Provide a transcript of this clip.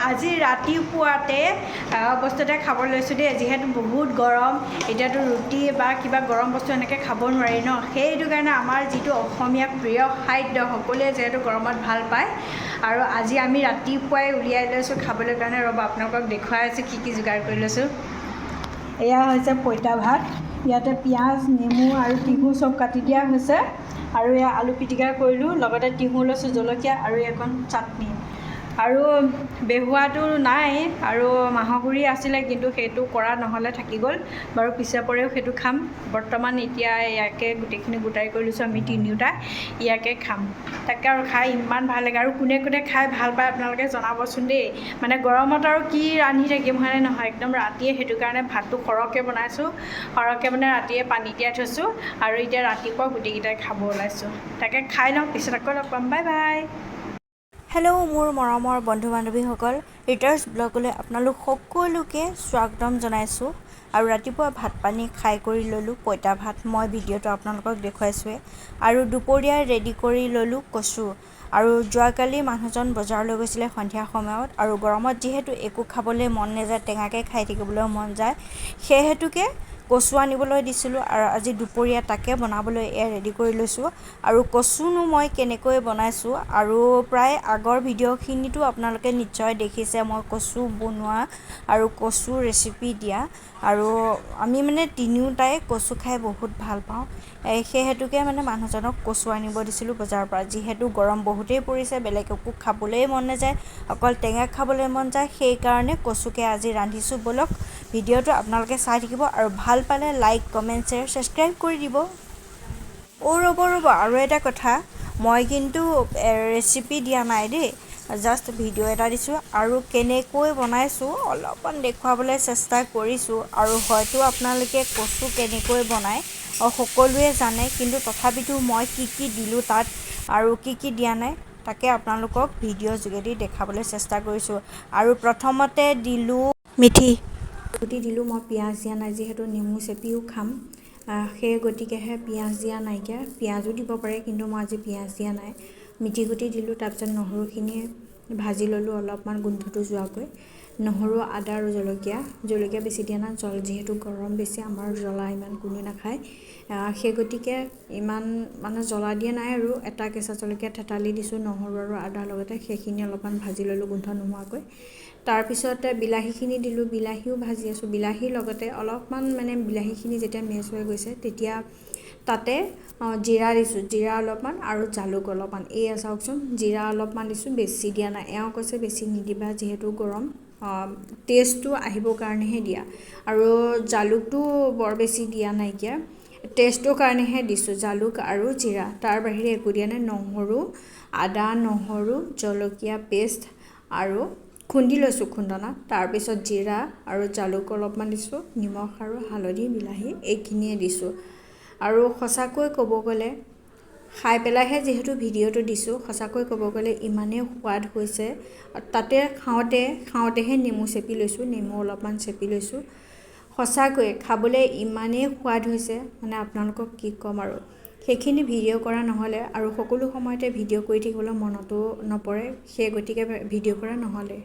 আজি ৰাতিপুৱাতে বস্তু এটা খাব লৈছোঁ দেই যিহেতু বহুত গৰম এতিয়াতো ৰুটি বা কিবা গৰম বস্তু এনেকৈ খাব নোৱাৰি ন সেইটো কাৰণে আমাৰ যিটো অসমীয়া প্ৰিয় খাদ্য সকলোৱে যিহেতু গৰমত ভাল পায় আৰু আজি আমি ৰাতিপুৱাই উলিয়াই লৈছোঁ খাবলৈ কাৰণে ৰ'ব আপোনালোকক দেখুৱাই আছোঁ কি যোগাৰ কৰি লৈছোঁ এয়া হৈছে পঁইতা ভাত ইয়াতে পিঁয়াজ নেমু আৰু তিহু চব কাটি দিয়া হৈছে আৰু এয়া আলু পিটিকা কৰিলোঁ লগতে তিহু লৈছোঁ জলকীয়া আৰু এখন চাটনি আৰু বেহুৱাটো নাই আৰু মাহৰ গুৰি আছিলে কিন্তু সেইটো কৰা নহ'লে থাকি গ'ল বাৰু পিছে পৰেও সেইটো খাম বৰ্তমান এতিয়া ইয়াকে গোটেইখিনি গোটাই কৰি লৈছোঁ আমি তিনিওটা ইয়াকে খাম তাকে আৰু খাই ইমান ভাল লাগে আৰু কোনে কোনে খাই ভাল পায় আপোনালোকে জনাবচোন দেই মানে গৰমত আৰু কি ৰান্ধি থাকিম হয়নে নহয় একদম ৰাতিয়ে সেইটো কাৰণে ভাতটো সৰহকৈ বনাইছোঁ সৰহকৈ মানে ৰাতিয়ে পানী তিয়াই থৈছোঁ আৰু এতিয়া ৰাতিপুৱা গোটেইকেইটাই খাব ওলাইছোঁ তাকে খাই লওঁ পিছত আকৌ লগ পাম বাই বাই হেল্ল' মোৰ মৰমৰ বন্ধু বান্ধৱীসকল ৰিটাৰ্ছ ব্লগলৈ আপোনালোক সকলোকে স্বাগতম জনাইছোঁ আৰু ৰাতিপুৱা ভাত পানী খাই কৰি ল'লোঁ পঁইতা ভাত মই ভিডিঅ'টো আপোনালোকক দেখুৱাইছোঁৱে আৰু দুপৰীয়া ৰেডি কৰি ল'লোঁ কচু আৰু যোৱাকালি মানুহজন বজাৰলৈ গৈছিলে সন্ধিয়া সময়ত আৰু গৰমত যিহেতু একো খাবলৈ মন নাযায় টেঙাকৈ খাই থাকিবলৈও মন যায় সেই হেতুকে কচু আনিবলৈ দিছিলোঁ আৰু আজি দুপৰীয়া তাকে বনাবলৈ ৰেডি কৰি লৈছোঁ আৰু কচুনো মই কেনেকৈ বনাইছোঁ আৰু প্ৰায় আগৰ ভিডিঅ'খিনিতো আপোনালোকে নিশ্চয় দেখিছে মই কচু বনোৱা আৰু কচু ৰেচিপি দিয়া আৰু আমি মানে তিনিওটাই কচু খাই বহুত ভাল পাওঁ সেই হেতুকে মানে মানুহজনক কচু আনিব দিছিলোঁ বজাৰৰ পৰা যিহেতু গৰম বহুতেই পৰিছে বেলেগ একো খাবলৈ মন নাযায় অকল টেঙা খাবলৈ মন যায় সেইকাৰণে কচুকে আজি ৰান্ধিছোঁ ব'লক ভিডিঅ'টো আপোনালোকে চাই থাকিব আৰু ভাল পালে লাইক কমেণ্ট শ্বেয়াৰ ছাবস্ক্ৰাইব কৰি দিব ৰ'ব আৰু এটা কথা মই কিন্তু ৰেচিপি দিয়া নাই দেই জাষ্ট ভিডিঅ' এটা দিছোঁ আৰু কেনেকৈ বনাইছোঁ অলপমান দেখুৱাবলৈ চেষ্টা কৰিছোঁ আৰু হয়তো আপোনালোকে কচু কেনেকৈ বনায় সকলোৱে জানে কিন্তু তথাপিতো মই কি দিলোঁ তাত আৰু কি দিয়া নাই তাকে আপোনালোকক ভিডিঅ'ৰ যোগেদি দেখাবলৈ চেষ্টা কৰিছোঁ আৰু প্ৰথমতে দিলোঁ মিঠি গুটি দিলোঁ মই পিঁয়াজ দিয়া নাই যিহেতু নেমু চেপিও খাম সেই গতিকেহে পিঁয়াজ দিয়া নাইকিয়া পিঁয়াজো দিব পাৰে কিন্তু মই আজি পিঁয়াজ দিয়া নাই মিঠি গুটি দিলোঁ তাৰপিছত নহৰুখিনি ভাজি ল'লোঁ অলপমান গোন্ধটো যোৱাকৈ নহৰু আদা আৰু জলকীয়া বেছি দিয়া নাই যিহেতু গৰম বেছি আমাৰ জ্বলা ইমান কোনো নাখায় সেই গতিকে ইমান মানে জ্বলা দিয়া নাই আৰু এটা কেঁচা জলকীয়া থেতালি দিছোঁ নহৰু আৰু আদাৰ লগতে সেইখিনি অলপমান ভাজি ল'লোঁ গোন্ধ নোহোৱাকৈ তাৰপিছতে বিলাহীখিনি দিলোঁ বিলাহীও ভাজি আছোঁ বিলাহীৰ লগতে অলপমান মানে বিলাহীখিনি যেতিয়া মেচ হৈ গৈছে তেতিয়া তাতে জিৰা দিছোঁ জিৰা অলপমান আৰু জালুক অলপমান চাওকচোন জিৰা অলপমান দিছোঁ বেছি দিয়া নাই এওঁ কৈছে বেছি নিদিবা যিহেতু গৰম টেষ্টটো আহিবৰ কাৰণেহে দিয়া আৰু জালুকটো বৰ বেছি দিয়া নাইকিয়া টেষ্টৰ কাৰণেহে দিছোঁ জালুক আৰু জিৰা তাৰ বাহিৰে একো দিয়া নাই আদা নহৰু জলকীয়া পেষ্ট আৰু খুন্দি লৈছোঁ খুন্দনা তাৰপিছত জিৰা আৰু জালুক অলপমান দিছোঁ নিমখ আৰু হালধি বিলাহী এইখিনিয়ে দিছোঁ আৰু সঁচাকৈ ক'ব গ'লে খাই পেলাইহে যিহেতু ভিডিঅ'টো দিছোঁ সঁচাকৈ ক'ব গ'লে ইমানেই সোৱাদ হৈছে তাতে খাওঁতেহে নেমু চেপি লৈছোঁ নেমু অলপমান চেপি লৈছোঁ সঁচাকৈ খাবলৈ ইমানেই সোৱাদ হৈছে মানে আপোনালোকক কি ক'ম আৰু সেইখিনি ভিডিঅ' কৰা নহ'লে আৰু সকলো সময়তে ভিডিঅ' কৰি থাকিবলৈ মনতো নপৰে সেই গতিকে ভিডিঅ' কৰা নহ'লে